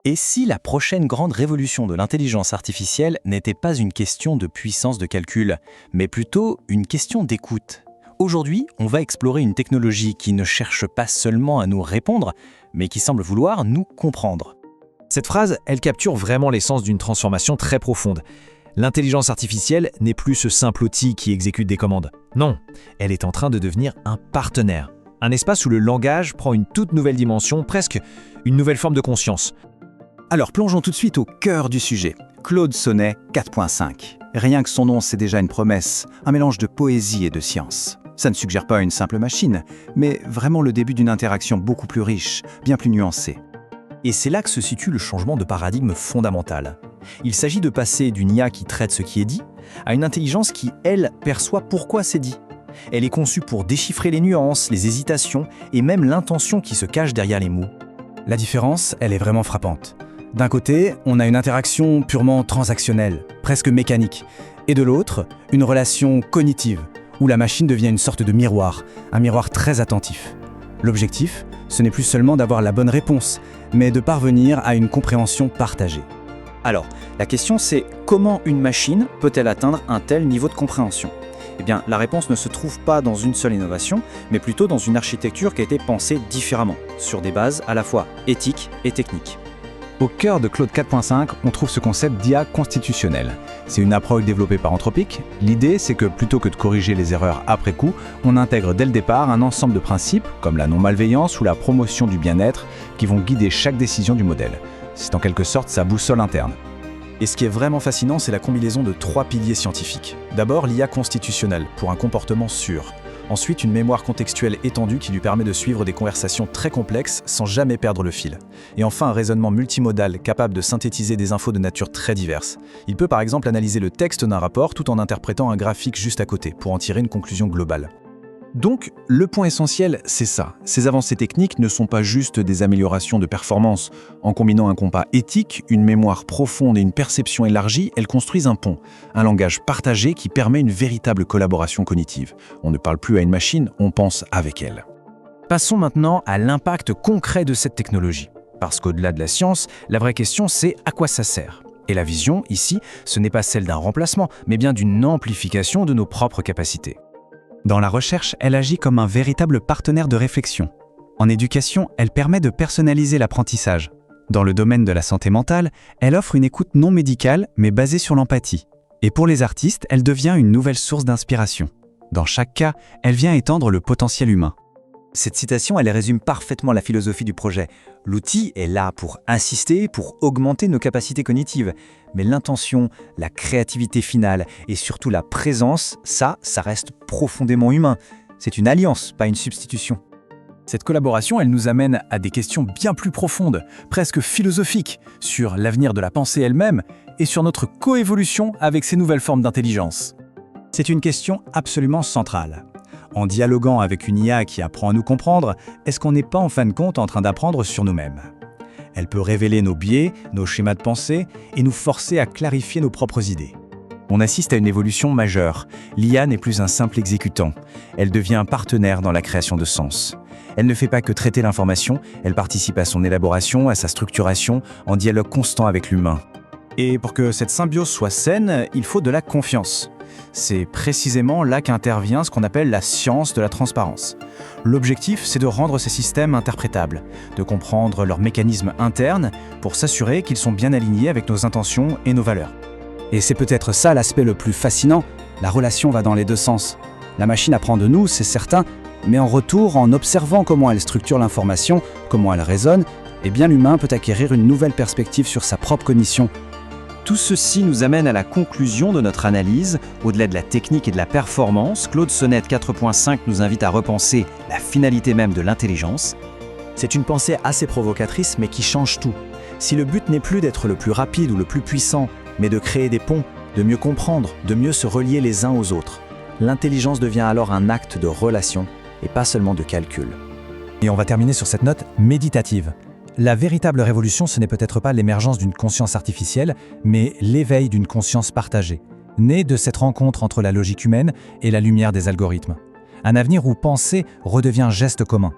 Et si la prochaine grande révolution de l'intelligence artificielle n'était pas une question de puissance de calcul, mais plutôt une question d'écoute? Aujourd'hui, on va explorer une technologie qui ne cherche pas seulement à nous répondre, mais qui semble vouloir nous comprendre. Cette phrase, elle capture vraiment l'essence d'une transformation très profonde. L'intelligence artificielle n'est plus ce simple outil qui exécute des commandes. Non, elle est en train de devenir un partenaire. Un espace où le langage prend une toute nouvelle dimension, presque une nouvelle forme de conscience. Alors plongeons tout de suite au cœur du sujet. Claude Sonnet 4.5. Rien que son nom, c'est déjà une promesse, un mélange de poésie et de science. Ça ne suggère pas une simple machine, mais vraiment le début d'une interaction beaucoup plus riche, bien plus nuancée. Et c'est là que se situe le changement de paradigme fondamental. Il s'agit de passer d'une IA qui traite ce qui est dit, à une intelligence qui, elle, perçoit pourquoi c'est dit. Elle est conçue pour déchiffrer les nuances, les hésitations et même l'intention qui se cache derrière les mots. La différence, elle est vraiment frappante. D'un côté, on a une interaction purement transactionnelle, presque mécanique, et de l'autre, une relation cognitive, où la machine devient une sorte de miroir, un miroir très attentif. L'objectif, ce n'est plus seulement d'avoir la bonne réponse, mais de parvenir à une compréhension partagée. Alors, la question c'est comment une machine peut-elle atteindre un tel niveau de compréhension? Eh bien, la réponse ne se trouve pas dans une seule innovation, mais plutôt dans une architecture qui a été pensée différemment, sur des bases à la fois éthiques et techniques. Au cœur de Claude 4.5, on trouve ce concept d'IA constitutionnelle. C'est une approche développée par Anthropic. L'idée, c'est que plutôt que de corriger les erreurs après coup, on intègre dès le départ un ensemble de principes, comme la non-malveillance ou la promotion du bien-être, qui vont guider chaque décision du modèle. C'est en quelque sorte sa boussole interne. Et ce qui est vraiment fascinant, c'est la combinaison de 3 piliers scientifiques. D'abord, l'IA constitutionnelle, pour un comportement sûr. Ensuite, une mémoire contextuelle étendue qui lui permet de suivre des conversations très complexes sans jamais perdre le fil. Et enfin, un raisonnement multimodal capable de synthétiser des infos de nature très diverses. Il peut par exemple analyser le texte d'un rapport tout en interprétant un graphique juste à côté pour en tirer une conclusion globale. Donc, le point essentiel, c'est ça. Ces avancées techniques ne sont pas juste des améliorations de performance. En combinant un compas éthique, une mémoire profonde et une perception élargie, elles construisent un pont, un langage partagé qui permet une véritable collaboration cognitive. On ne parle plus à une machine, on pense avec elle. Passons maintenant à l'impact concret de cette technologie. Parce qu'au-delà de la science, la vraie question c'est à quoi ça sert? Et la vision, ici, ce n'est pas celle d'un remplacement, mais bien d'une amplification de nos propres capacités. Dans la recherche, elle agit comme un véritable partenaire de réflexion. En éducation, elle permet de personnaliser l'apprentissage. Dans le domaine de la santé mentale, elle offre une écoute non médicale, mais basée sur l'empathie. Et pour les artistes, elle devient une nouvelle source d'inspiration. Dans chaque cas, elle vient étendre le potentiel humain. Cette citation, elle résume parfaitement la philosophie du projet. L'outil est là pour insister, pour augmenter nos capacités cognitives. Mais l'intention, la créativité finale et surtout la présence, ça reste profondément humain. C'est une alliance, pas une substitution. Cette collaboration, elle nous amène à des questions bien plus profondes, presque philosophiques, sur l'avenir de la pensée elle-même et sur notre coévolution avec ces nouvelles formes d'intelligence. C'est une question absolument centrale. En dialoguant avec une IA qui apprend à nous comprendre, est-ce qu'on n'est pas en fin de compte en train d'apprendre sur nous-mêmes? Elle peut révéler nos biais, nos schémas de pensée et nous forcer à clarifier nos propres idées. On assiste à une évolution majeure. L'IA n'est plus un simple exécutant. Elle devient un partenaire dans la création de sens. Elle ne fait pas que traiter l'information, elle participe à son élaboration, à sa structuration, en dialogue constant avec l'humain. Et pour que cette symbiose soit saine, il faut de la confiance. C'est précisément là qu'intervient ce qu'on appelle la science de la transparence. L'objectif, c'est de rendre ces systèmes interprétables, de comprendre leurs mécanismes internes pour s'assurer qu'ils sont bien alignés avec nos intentions et nos valeurs. Et c'est peut-être ça l'aspect le plus fascinant, la relation va dans les deux sens. La machine apprend de nous, c'est certain, mais en retour, en observant comment elle structure l'information, comment elle raisonne, eh bien l'humain peut acquérir une nouvelle perspective sur sa propre cognition. Tout ceci nous amène à la conclusion de notre analyse. Au-delà de la technique et de la performance, Claude Sonnet 4.5 nous invite à repenser la finalité même de l'intelligence. C'est une pensée assez provocatrice, mais qui change tout. Si le but n'est plus d'être le plus rapide ou le plus puissant, mais de créer des ponts, de mieux comprendre, de mieux se relier les uns aux autres, l'intelligence devient alors un acte de relation et pas seulement de calcul. Et on va terminer sur cette note méditative. La véritable révolution, ce n'est peut-être pas l'émergence d'une conscience artificielle, mais l'éveil d'une conscience partagée, née de cette rencontre entre la logique humaine et la lumière des algorithmes. Un avenir où penser redevient geste commun.